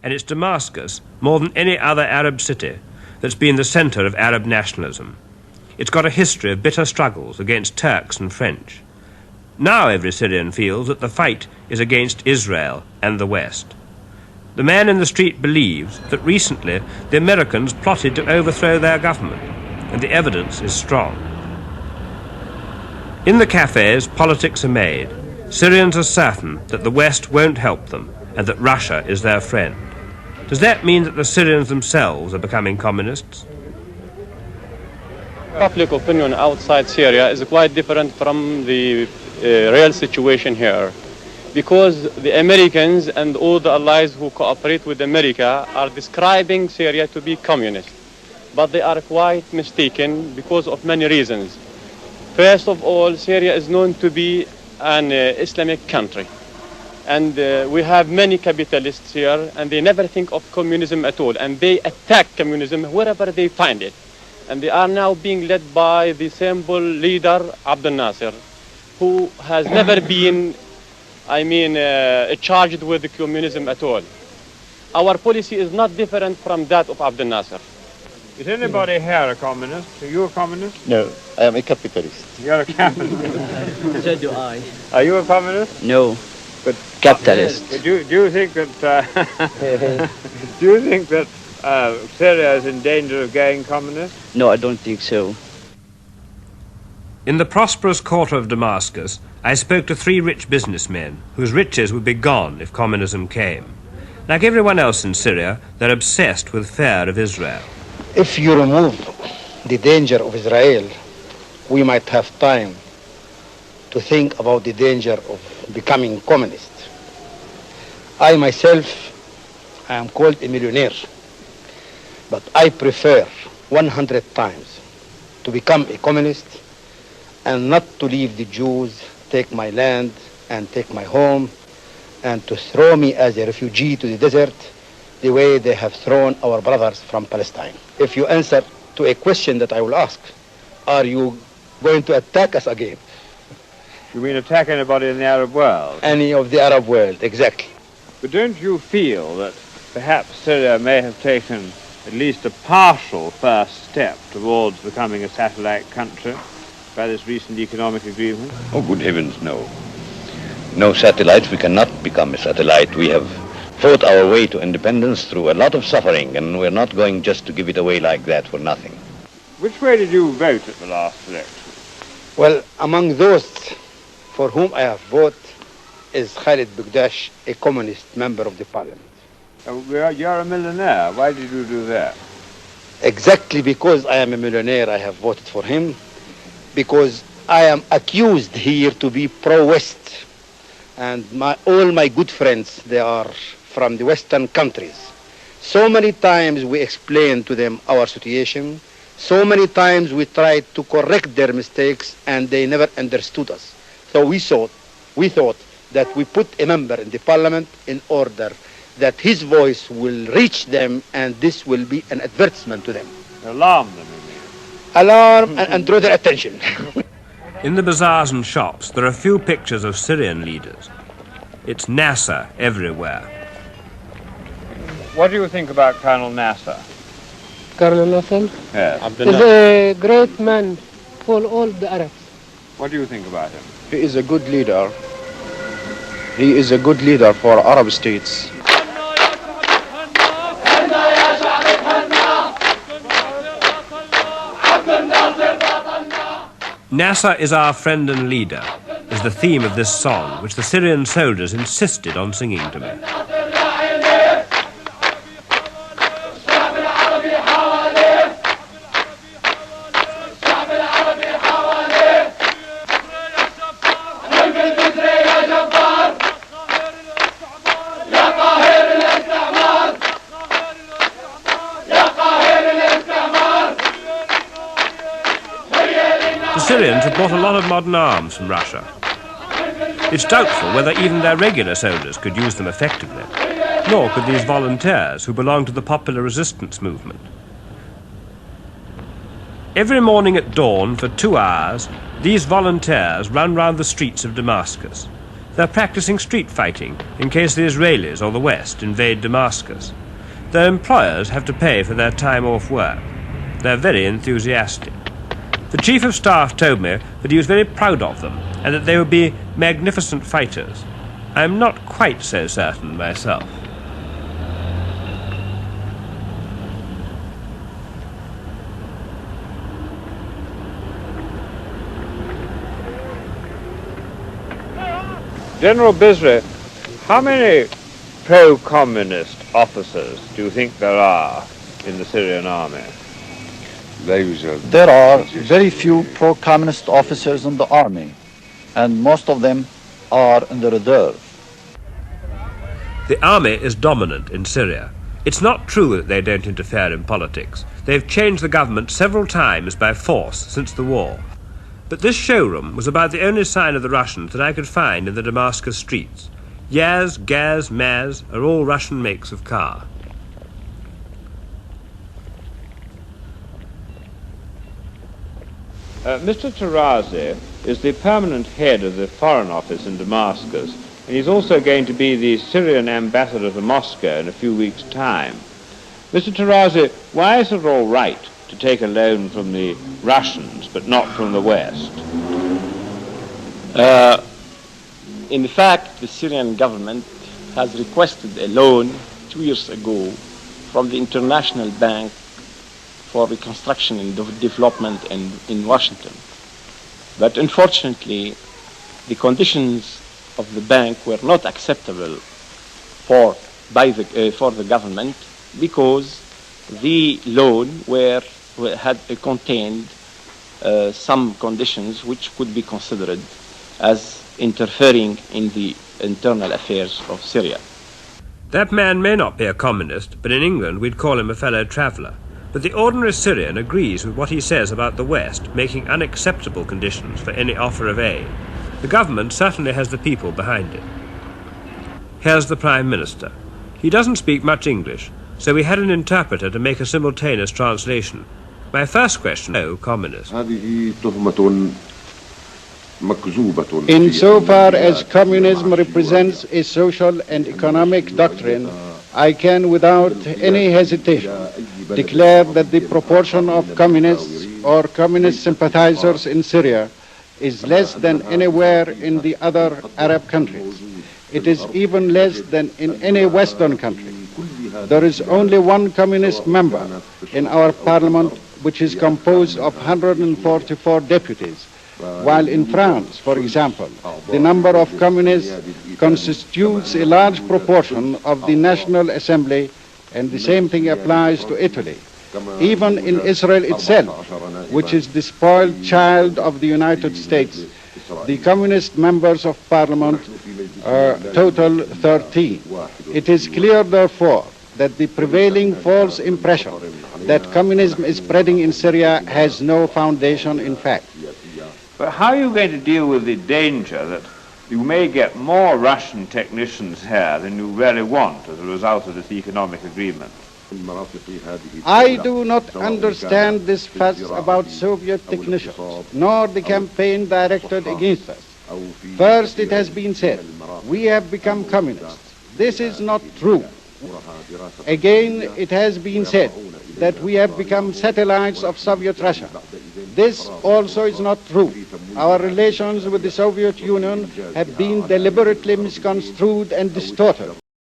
and it's Damascus, more than any other Arab city, that's been the centre of Arab nationalism. It's got a history of bitter struggles against Turks and French. Now every Syrian feels that the fight is against Israel and the West. The man in the street believes that recently the Americans plotted to overthrow their government, and the evidence is strong. In the cafes, politics are made. Syrians are certain that the West won't help them and that Russia is their friend. Does that mean that the Syrians themselves are becoming communists? Public opinion outside Syria is quite different from the real situation here, because the Americans and all the allies who cooperate with America are describing Syria to be communist. But they are quite mistaken because of many reasons. First of all, Syria is known to be an Islamic country. And we have many capitalists here, and they never think of communism at all. And they attack communism wherever they find it. And they are now being led by the symbol leader, President Nasser, who has never been, charged with communism at all. Our policy is not different from that of President Nasser. Is anybody here a communist? Are you a communist? No, I am a capitalist. You're a capitalist. So do I. Are you a communist? No, but capitalist. Do you think that Syria is in danger of going communist? No, I don't think so. In the prosperous quarter of Damascus, I spoke to 3 rich businessmen whose riches would be gone if communism came. Like everyone else in Syria, they're obsessed with fear of Israel. If you remove the danger of Israel, we might have time to think about the danger of becoming communist. I myself am called a millionaire, but I prefer 100 times to become a communist and not to leave the Jews take my land and take my home and to throw me as a refugee to the desert the way they have thrown our brothers from Palestine. If you answer to a question that I will ask, are you going to attack us again? You mean attack anybody in the Arab world? Any of the Arab world, exactly. But don't you feel that perhaps Syria may have taken at least a partial first step towards becoming a satellite country by this recent economic agreement? Oh, good heavens, no. No satellites. We cannot become a satellite. We have fought our way to independence through a lot of suffering, and we're not going just to give it away like that for nothing. Which way did you vote at the last election? Well, among those for whom I have voted is Khalid Bugdash, a communist member of the parliament. You're a millionaire. Why did you do that? Exactly because I am a millionaire, I have voted for him, because I am accused here to be pro-West. And all my good friends, they are from the Western countries. So many times we explained to them our situation. So many times we tried to correct their mistakes, and they never understood us. So we thought that we put a member in the parliament in order that his voice will reach them, and this will be an advertisement to them. Alarm them, you mean? Alarm and draw their attention. In the bazaars and shops, there are few pictures of Syrian leaders. It's Nasser everywhere. What do you think about Colonel Nasser? Colonel Nasser? Yes. Is a great man for all the Arabs. What do you think about him? He is a good leader. He is a good leader for Arab states. Nasser is our friend and leader, is the theme of this song, which the Syrian soldiers insisted on singing to me. The Syrians have bought a lot of modern arms from Russia. It's doubtful whether even their regular soldiers could use them effectively, nor could these volunteers who belong to the popular resistance movement. Every morning at dawn for 2 hours, these volunteers run round the streets of Damascus. They're practicing street fighting in case the Israelis or the West invade Damascus. Their employers have to pay for their time off work. They're very enthusiastic. The Chief of Staff told me that he was very proud of them and that they would be magnificent fighters. I'm not quite so certain myself. General Bisri, how many pro-communist officers do you think there are in the Syrian army? There are very few pro-communist officers in the army, and most of them are in the reserve. The army is dominant in Syria. It's not true that they don't interfere in politics. They've changed the government several times by force since the war. But this showroom was about the only sign of the Russians that I could find in the Damascus streets. Yaz, Gaz, Maz are all Russian makes of car. Mr. Tarazi is the permanent head of the Foreign Office in Damascus, and he's also going to be the Syrian ambassador to Moscow in a few weeks' time. Mr. Tarazi, why is it all right to take a loan from the Russians but not from the West? In fact, the Syrian government has requested a loan 2 years ago from the International Bank for Reconstruction and Development in Washington. But unfortunately, the conditions of the bank were not acceptable for the government because the loan had contained some conditions which could be considered as interfering in the internal affairs of Syria. That man may not be a communist, but in England we'd call him a fellow traveller. But the ordinary Syrian agrees with what he says about the West making unacceptable conditions for any offer of aid. The government certainly has the people behind it. Here's the Prime Minister. He doesn't speak much English, so we had an interpreter to make a simultaneous translation. My first question, no communist. Insofar as communism represents a social and economic doctrine, I can, without any hesitation, declare that the proportion of communists or communist sympathizers in Syria is less than anywhere in the other Arab countries. It is even less than in any Western country. There is only one communist member in our parliament, which is composed of 144 deputies, while in France, for example, the number of communists constitutes a large proportion of the National Assembly, and the same thing applies to Italy. Even in Israel itself, which is the spoiled child of the United States, the communist members of parliament total 13. It is clear, therefore, that the prevailing false impression that communism is spreading in Syria has no foundation in fact. But how are you going to deal with the danger that you may get more Russian technicians here than you really want as a result of this economic agreement? I do not understand this fuss about Soviet technicians, nor the campaign directed against us. First, it has been said, we have become communists. This is not true. Again, it has been said that we have become satellites of Soviet Russia. This also is not true. Our relations with the Soviet Union have been deliberately misconstrued and distorted.